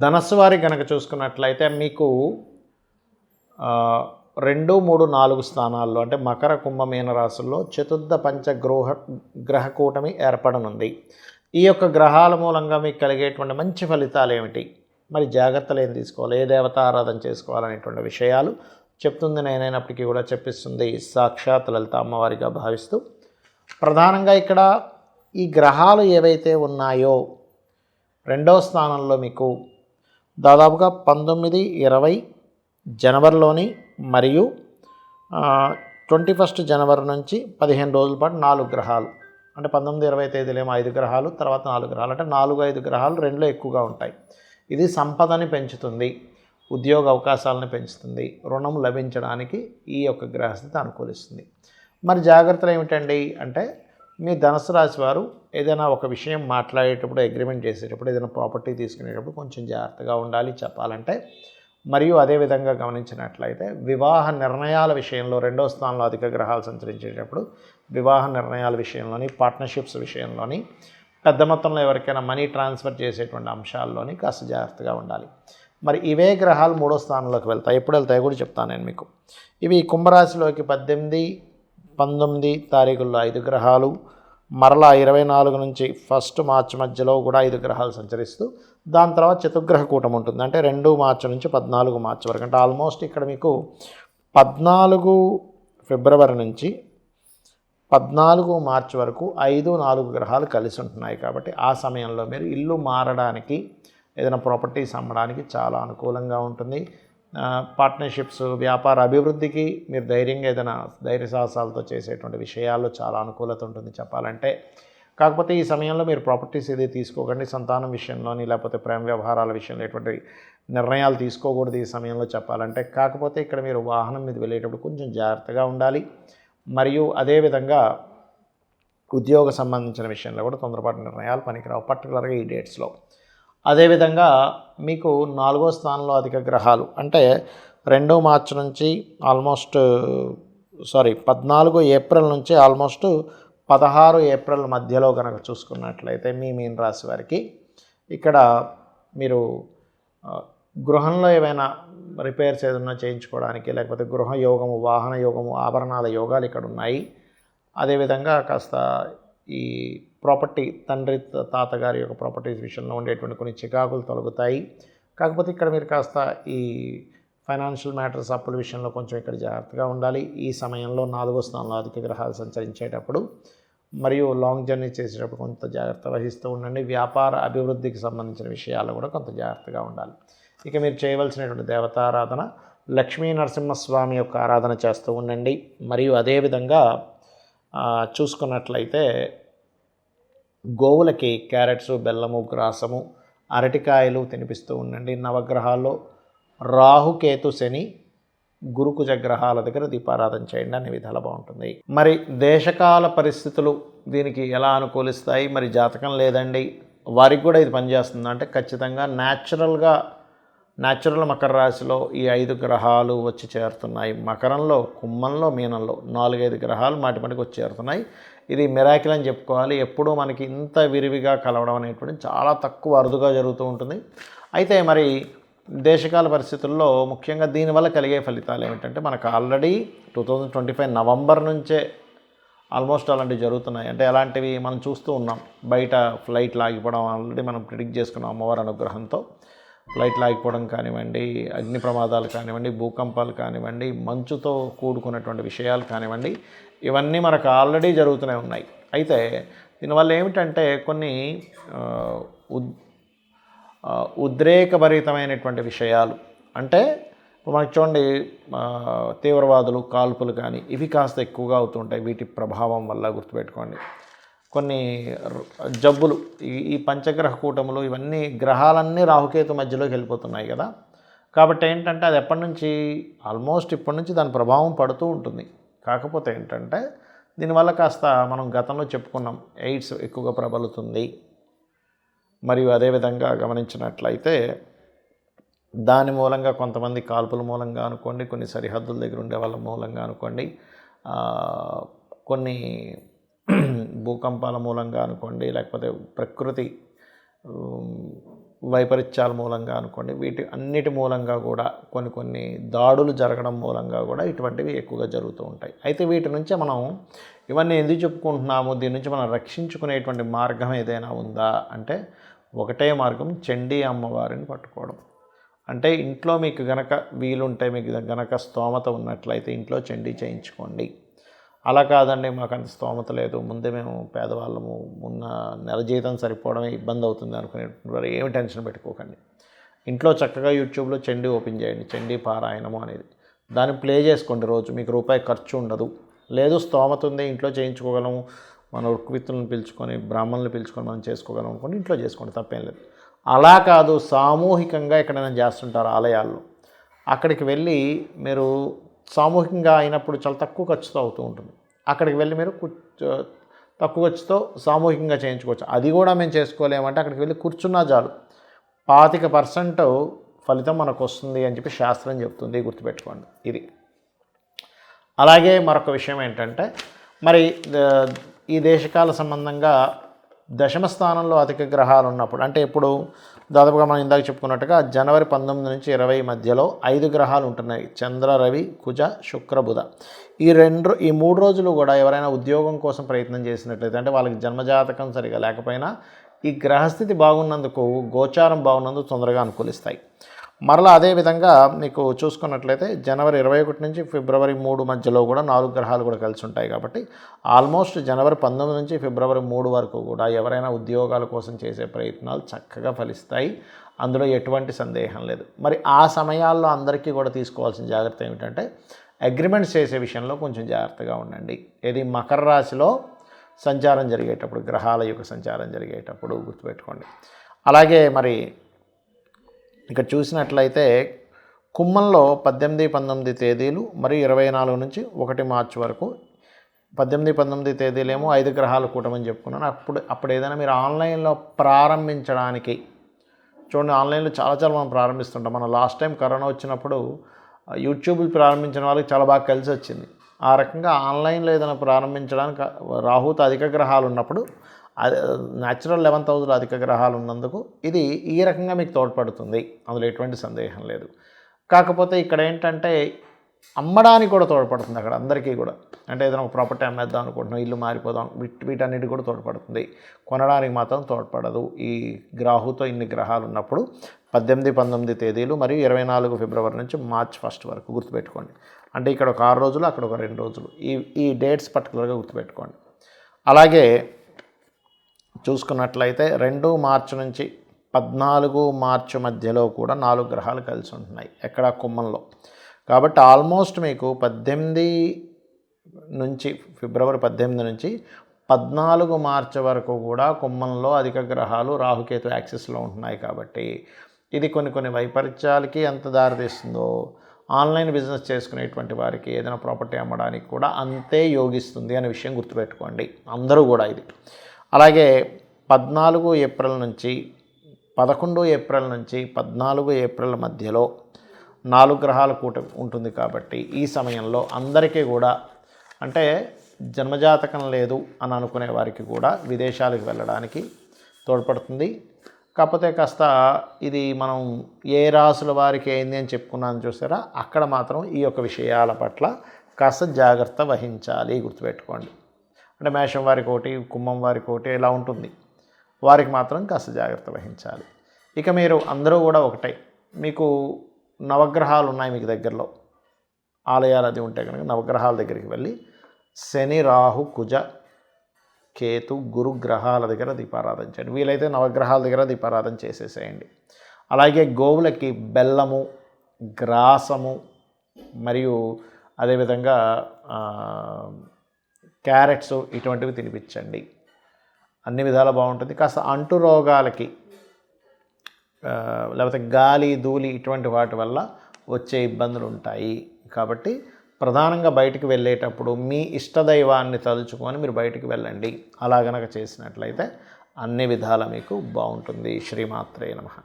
ధనస్సు వారి కనుక చూసుకున్నట్లయితే మీకు 2, 3, 4 స్థానాల్లో అంటే మకర కుంభమీన రాశుల్లో చతుర్థ గ్రహ కూటమి ఏర్పడనుంది. ఈ యొక్క గ్రహాల మూలంగా మీకు కలిగేటువంటి మంచి ఫలితాలు ఏమిటి, మరి జాగ్రత్తలు ఏం తీసుకోవాలి, ఏ దేవత ఆరాధన చేసుకోవాలనేటువంటి విషయాలు చెప్తుంది. నేనైనప్పటికీ కూడా చెప్పిస్తుంది సాక్షాత్ లలిత అమ్మవారిగా భావిస్తూ, ప్రధానంగా ఇక్కడ ఈ గ్రహాలు ఏవైతే ఉన్నాయో రెండవ స్థానంలో మీకు దాదాపుగా 19, 20 జనవరిలోని మరియు 21 జనవరి నుంచి 15 రోజుల పాటు 4 గ్రహాలు అంటే 19, 20 తేదీలేమో 5 గ్రహాలు, తర్వాత 4 గ్రహాలు అంటే 4, 5 గ్రహాలు రెండులో ఎక్కువగా ఉంటాయి. ఇది సంపదని పెంచుతుంది, ఉద్యోగ అవకాశాలను పెంచుతుంది, రుణం లభించడానికి ఈ యొక్క గ్రహస్థితి అనుకూలిస్తుంది. మరి జాగ్రత్తలు ఏమిటండి అంటే, మీ ధనుసు రాశి వారు ఏదైనా ఒక విషయం మాట్లాడేటప్పుడు, అగ్రిమెంట్ చేసేటప్పుడు, ఏదైనా ప్రాపర్టీ తీసుకునేటప్పుడు కొంచెం జాగ్రత్తగా ఉండాలి చెప్పాలంటే. మరియు అదేవిధంగా గమనించినట్లయితే వివాహ నిర్ణయాల విషయంలో రెండో స్థానంలో అధిక గ్రహాలు సంచరించేటప్పుడు వివాహ నిర్ణయాల విషయంలోని, పార్ట్నర్షిప్స్ విషయంలోని, పెద్ద మొత్తంలో ఎవరికైనా మనీ ట్రాన్స్ఫర్ చేసేటువంటి అంశాల్లోని కాస్త జాగ్రత్తగా ఉండాలి. మరి ఇవే గ్రహాలు మూడో స్థానంలోకి వెళ్తాయి. ఎప్పుడు వెళ్తాయో కూడా చెప్తాను నేను మీకు. ఇవి కుంభరాశిలోకి 18, 19 తారీఖుల్లో 5 గ్రహాలు, మరలా 24 నుంచి 1 మార్చి మధ్యలో కూడా 5 గ్రహాలు సంచరిస్తూ, దాని తర్వాత చతుర్గ్రహ కూటమి ఉంటుంది. అంటే 2 మార్చి నుంచి 14 మార్చి వరకు, అంటే ఆల్మోస్ట్ ఇక్కడ మీకు 14 ఫిబ్రవరి నుంచి 14 మార్చి వరకు 5, 4 గ్రహాలు కలిసి ఉంటున్నాయి. కాబట్టి ఆ సమయంలో మీరు ఇల్లు మారడానికి, ఏదైనా ప్రాపర్టీస్ అమ్మడానికి చాలా అనుకూలంగా ఉంటుంది. పార్ట్నర్షిప్స్, వ్యాపార అభివృద్ధికి మీరు ధైర్యంగా ఏదైనా ధైర్య సాహసాలతో చేసేటువంటి విషయాల్లో చాలా అనుకూలత ఉంటుంది చెప్పాలంటే. కాకపోతే ఈ సమయంలో మీరు ప్రాపర్టీస్ ఏది తీసుకోకండి, సంతానం విషయంలోని లేకపోతే ప్రేమ వ్యవహారాల విషయంలో ఎటువంటి నిర్ణయాలు తీసుకోకూడదు ఈ సమయంలో చెప్పాలంటే. కాకపోతే ఇక్కడ మీరు వాహనం మీద వెళ్ళేటప్పుడు కొంచెం జాగ్రత్తగా ఉండాలి. మరియు అదేవిధంగా ఉద్యోగ సంబంధించిన విషయంలో కూడా తొందరపాటు నిర్ణయాలు పనికిరావు, పర్టికులర్గా ఈ డేట్స్లో. అదేవిధంగా మీకు 4వ స్థానంలో అధిక గ్రహాలు అంటే 2 మార్చి నుంచి 14 ఏప్రిల్ నుంచి ఆల్మోస్ట్ 16 ఏప్రిల్ మధ్యలో కనుక చూసుకున్నట్లయితే మీ మీన రాశి వారికి ఇక్కడ మీరు గృహంలో ఏమైనా రిపేర్స్ ఏదైనా చేయించుకోవడానికి, లేకపోతే గృహ యోగము, వాహన యోగము, ఆభరణాల యోగాలు ఇక్కడ ఉన్నాయి. అదేవిధంగా కాస్త ఈ ప్రాపర్టీ, తండ్రి తాతగారి యొక్క ప్రాపర్టీస్ విషయంలో ఉండేటువంటి కొన్ని చికాకులు తొలగుతాయి. కాకపోతే ఇక్కడ మీరు కాస్త ఈ ఫైనాన్షియల్ మ్యాటర్స్, అప్పుల విషయంలో కొంచెం ఇక్కడ జాగ్రత్తగా ఉండాలి. ఈ సమయంలో 4వ స్థానంలో అధిక గ్రహాలు సంచరించేటప్పుడు మరియు లాంగ్ జర్నీ చేసేటప్పుడు కొంత జాగ్రత్త వహిస్తూ ఉండండి. వ్యాపార అభివృద్ధికి సంబంధించిన విషయాల్లో కూడా కొంత జాగ్రత్తగా ఉండాలి. ఇక మీరు చేయవలసినటువంటి దేవతారాధన లక్ష్మీ నరసింహస్వామి యొక్క ఆరాధన చేస్తూ ఉండండి. మరియు అదేవిధంగా చూసుకున్నట్లయితే గోవులకి క్యారెట్స్, బెల్లము, గ్రాసము, అరటికాయలు తినిపిస్తూ ఉండండి. నవగ్రహాల్లో రాహుకేతు, శని, గురుకుజ గ్రహాల దగ్గర దీపారాధన చేయండి, అనే విధాలు బాగుంటుంది. మరి దేశకాల పరిస్థితులు దీనికి ఎలా అనుకూలిస్తాయి, మరి జాతకం లేదండి వారికి కూడా ఇది పనిచేస్తుంది అంటే ఖచ్చితంగా న్యాచురల్ మకర రాశిలో ఈ 5 గ్రహాలు వచ్చి చేరుతున్నాయి. మకరంలో, కుంభంలో, మీనంలో 4-5 గ్రహాలు మాటిమాటికి వచ్చి చేరుతున్నాయి. ఇది మిరాకిల్ అని చెప్పుకోవాలి. ఎప్పుడూ మనకి ఇంత విరివిగా కలవడం అనేటువంటి చాలా తక్కువ, అరుదుగా జరుగుతూ ఉంటుంది. అయితే మరి దేశకాల పరిస్థితుల్లో ముఖ్యంగా దీనివల్ల కలిగే ఫలితాలు ఏమిటంటే, మనకు ఆల్రెడీ 2025 నవంబర్ నుంచే ఆల్మోస్ట్ అలాంటివి జరుగుతున్నాయి. అంటే ఎలాంటివి మనం చూస్తూ ఉన్నాం. బయట ఫ్లైట్లు ఆగిపోవడం ఆల్రెడీ మనం ప్రిడిక్ట్ చేసుకున్నాం అమ్మవారి అనుగ్రహంతో. ఫ్లైట్లు ఆగిపోవడం కానివ్వండి, అగ్ని ప్రమాదాలు కానివ్వండి, భూకంపాలు కానివ్వండి, మంచుతో కూడుకున్నటువంటి విషయాలు కానివ్వండి, ఇవన్నీ మనకు ఆల్రెడీ జరుగుతూనే ఉన్నాయి. అయితే దీనివల్ల ఏమిటంటే కొన్ని ఉద్రేకభరితమైనటువంటి విషయాలు, అంటే మనకి చూడండి తీవ్రవాదులు, కాల్పులు కానీ ఇవి కాస్త ఎక్కువగా అవుతుంటాయి. వీటి ప్రభావం వల్ల గుర్తుపెట్టుకోండి. కొన్ని జబ్బులు, ఈ పంచగ్రహ కూటములు, ఇవన్నీ గ్రహాలన్నీ రాహుకేతు మధ్యలోకి వెళ్ళిపోతున్నాయి కదా. కాబట్టి ఏంటంటే అది ఎప్పటి నుంచి, ఆల్మోస్ట్ ఇప్పటి నుంచి దాని ప్రభావం పడుతూ ఉంటుంది. కాకపోతే ఏంటంటే దీనివల్ల కాస్త మనం గతంలో చెప్పుకున్నాం, ఎయిడ్స్ ఎక్కువగా ప్రబలుతుంది. మరియు అదేవిధంగా గమనించినట్లయితే దాని మూలంగా కొంతమంది కాల్పుల మూలంగా అనుకోండి, కొన్ని సరిహద్దుల దగ్గర ఉండే వాళ్ళ మూలంగా అనుకోండి, కొన్ని భూకంపాల మూలంగా అనుకోండి, లేకపోతే ప్రకృతి వైపరీత్యాల మూలంగా అనుకోండి, వీటి అన్నిటి మూలంగా కూడా కొన్ని దాడులు జరగడం మూలంగా కూడా ఇటువంటివి ఎక్కువగా జరుగుతూ ఉంటాయి. అయితే వీటి నుంచే మనం ఇవన్నీ ఎందుకు చెప్పుకుంటున్నాము, దీని నుంచి మనం రక్షించుకునేటువంటి మార్గం ఏదైనా ఉందా అంటే ఒకటే మార్గం, చండీ అమ్మవారిని పట్టుకోవడం. అంటే ఇంట్లో మీకు గనక వీలుంటే, మీకు గనక స్తోమత ఉన్నట్లయితే ఇంట్లో చండీ చేయించుకోండి. అలా కాదండి మాకు అంత స్తోమత లేదు, ముందే మేము పేదవాళ్ళము, ఉన్న నెల జీతం సరిపోవడమే ఇబ్బంది అవుతుంది అనుకునేటువంటి వారు ఏమి టెన్షన్ పెట్టుకోకండి. ఇంట్లో చక్కగా యూట్యూబ్లో చండీ ఓపెన్ చేయండి, చండీ పారాయణము అనేది, దాన్ని ప్లే చేసుకోండి. రోజు మీకు రూపాయి ఖర్చు ఉండదు. లేదు స్తోమత ఉంది, ఇంట్లో చేయించుకోగలము, మన ఋక్విత్తులను పిలుచుకొని బ్రాహ్మణులు పిలుచుకొని మనం చేసుకోగలం అనుకోండి, ఇంట్లో చేసుకోండి, తప్పేం లేదు. అలా కాదు, సామూహికంగా ఎక్కడైనా చేస్తుంటారు ఆలయాల్లో, అక్కడికి వెళ్ళి మీరు సామూహికంగా అయినప్పుడు చాలా తక్కువ ఖర్చుతో అవుతూ ఉంటుంది. అక్కడికి వెళ్ళి మీరు తక్కువ ఖర్చుతో సామూహికంగా చేయించుకోవచ్చు. అది కూడా మేము చేసుకోలేమంటే అక్కడికి వెళ్ళి కూర్చున్నా చాలు, 25% ఫలితం మనకు వస్తుంది అని చెప్పి శాస్త్రం చెప్తుంది, గుర్తుపెట్టుకోండి ఇది. అలాగే మరొక విషయం ఏంటంటే, మరి ఈ దేశకాల సంబంధంగా దశమ స్థానంలో అధిక గ్రహాలు ఉన్నప్పుడు, అంటే ఇప్పుడు దాదాపుగా మనం ఇందాక చెప్పుకున్నట్టుగా జనవరి 19 నుంచి 20 మధ్యలో 5 గ్రహాలు ఉంటున్నాయి, చంద్ర, రవి, కుజ, శుక్ర, బుధ. ఈ 3 రోజులు కూడా ఎవరైనా ఉద్యోగం కోసం ప్రయత్నం చేసినట్లయితే, అంటే వాళ్ళకి జన్మజాతకం సరిగా లేకపోయినా ఈ గ్రహస్థితి బాగున్నందుకు, గోచారం బాగున్నందుకు తొందరగా అనుకూలిస్తాయి. మరలా అదేవిధంగా మీకు చూసుకున్నట్లయితే జనవరి 21 నుంచి ఫిబ్రవరి 3 మధ్యలో కూడా 4 గ్రహాలు కూడా కలిసి ఉంటాయి. కాబట్టి ఆల్మోస్ట్ జనవరి 19 నుంచి ఫిబ్రవరి 3 వరకు కూడా ఎవరైనా ఉద్యోగాల కోసం చేసే ప్రయత్నాలు చక్కగా ఫలిస్తాయి, అందులో ఎటువంటి సందేహం లేదు. మరి ఆ సమయాల్లో అందరికీ కూడా తీసుకోవాల్సిన జాగ్రత్త ఏమిటంటే, అగ్రిమెంట్స్ చేసే విషయంలో కొంచెం జాగ్రత్తగా ఉండండి. ఇది మకర రాశిలో సంచారం జరిగేటప్పుడు, గ్రహాల యొక్క సంచారం జరిగేటప్పుడు గుర్తుపెట్టుకోండి. అలాగే మరి ఇక్కడ చూసినట్లయితే కుంభంలో 18, 19 తేదీలు మరియు 24 నుంచి 1 మార్చి వరకు, 18, 19 తేదీలేమో 5 గ్రహాలు కూటమని చెప్పుకున్నాను. అప్పుడు ఏదైనా మీరు ఆన్లైన్లో ప్రారంభించడానికి చూడండి, ఆన్లైన్లో చాలా మనం ప్రారంభిస్తుంటాం. మనం లాస్ట్ టైం కరోనా వచ్చినప్పుడు యూట్యూబ్లు ప్రారంభించిన వాళ్ళకి చాలా బాగా కలిసి వచ్చింది. ఆ రకంగా ఆన్లైన్లో ఏదైనా ప్రారంభించడానికి రాహుతో అధిక గ్రహాలు ఉన్నప్పుడు, న్యాచురల్ 11th హౌస్లో అధిక గ్రహాలు ఉన్నందుకు ఇది ఈ రకంగా మీకు తోడ్పడుతుంది, అందులో ఎటువంటి సందేహం లేదు. కాకపోతే ఇక్కడ ఏంటంటే అమ్మడానికి కూడా తోడ్పడుతుంది అక్కడ అందరికీ కూడా. అంటే ఏదైనా ఒక ప్రాపర్టీ అమ్మేద్దాం అనుకుంటున్నాం, ఇల్లు మారిపోదాం, వీటన్నిటి కూడా తోడ్పడుతుంది, కొనడానికి మాత్రం తోడ్పడదు. ఈ రాహుతో ఇన్ని గ్రహాలు ఉన్నప్పుడు 18, 19 తేదీలు మరియు 24 ఫిబ్రవరి నుంచి మార్చ్ 1 వరకు గుర్తుపెట్టుకోండి. అంటే ఇక్కడ ఒక 6 రోజులు, అక్కడ ఒక 2 రోజులు, ఈ డేట్స్ పర్టికులర్గా గుర్తుపెట్టుకోండి. అలాగే చూసుకున్నట్లయితే 2 మార్చి నుంచి 14 మార్చి మధ్యలో కూడా 4 గ్రహాలు కలిసి ఉంటున్నాయి ఎక్కడ, కుంభంలో. కాబట్టి ఆల్మోస్ట్ మీకు 18 నుంచి ఫిబ్రవరి 18 నుంచి 14 మార్చి వరకు కూడా కుంభంలో అధిక గ్రహాలు రాహుకేతు యాక్సిస్లో ఉంటున్నాయి. కాబట్టి ఇది కొన్ని వైపరీత్యాలకి ఎంత దారితీస్తుందో, ఆన్లైన్ బిజినెస్ చేసుకునేటువంటి వారికి ఏదైనా ప్రాపర్టీ అమ్మడానికి కూడా అంతే యోగిస్తుంది అనే విషయం గుర్తుపెట్టుకోండి అందరూ కూడా ఇది. అలాగే 14 ఏప్రిల్ నుంచి 11 ఏప్రిల్ నుంచి 14 ఏప్రిల్ మధ్యలో 4 గ్రహాల కూటమి ఉంటుంది. కాబట్టి ఈ సమయంలో అందరికీ కూడా, అంటే జన్మజాతకం లేదు అని అనుకునే వారికి కూడా విదేశాలకు వెళ్ళడానికి తోడ్పడుతుంది. కాకపోతే కాస్త ఇది మనం ఏ రాసుల వారికి ఏంది అని చెప్పుకున్నాను చూసారా, అక్కడ మాత్రం ఈ యొక్క విషయాల పట్ల కాస్త జాగ్రత్త వహించాలి, గుర్తుపెట్టుకోండి. అంటే మేషం వారికి ఒకటి, కుంభం వారికి ఒకటి ఇలా ఉంటుంది, వారికి మాత్రం కాస్త జాగ్రత్త వహించాలి. ఇక మీరు అందరూ కూడా ఒకటే, మీకు నవగ్రహాలు ఉన్నాయి మీకు దగ్గరలో, ఆలయాలు అది ఉంటే కనుక నవగ్రహాల దగ్గరికి వెళ్ళి శని, రాహు, కుజ, కేతు, గురు గ్రహాల దగ్గర దీపారాధన చేయండి. వీలైతే నవగ్రహాల దగ్గర దీపారాధన చేసేసేయండి. అలాగే గోవులకి బెల్లము, గ్రాసము మరియు అదేవిధంగా క్యారెట్స్ ఇటువంటివి తినిపించండి, అన్ని విధాలా బాగుంటుంది. కాస్త అంటు రోగాలకి లేకపోతే గాలి, ధూళి ఇటువంటి వాటి వల్ల వచ్చే ఇబ్బందులు ఉంటాయి. కాబట్టి ప్రధానంగా బయటికి వెళ్ళేటప్పుడు మీ ఇష్టదైవాన్ని తలుచుకొని మీరు బయటికి వెళ్ళండి. అలా గనక చేసినట్లయితే అన్ని విధాలా మీకు బాగుంటుంది. శ్రీమాత్రే నమః.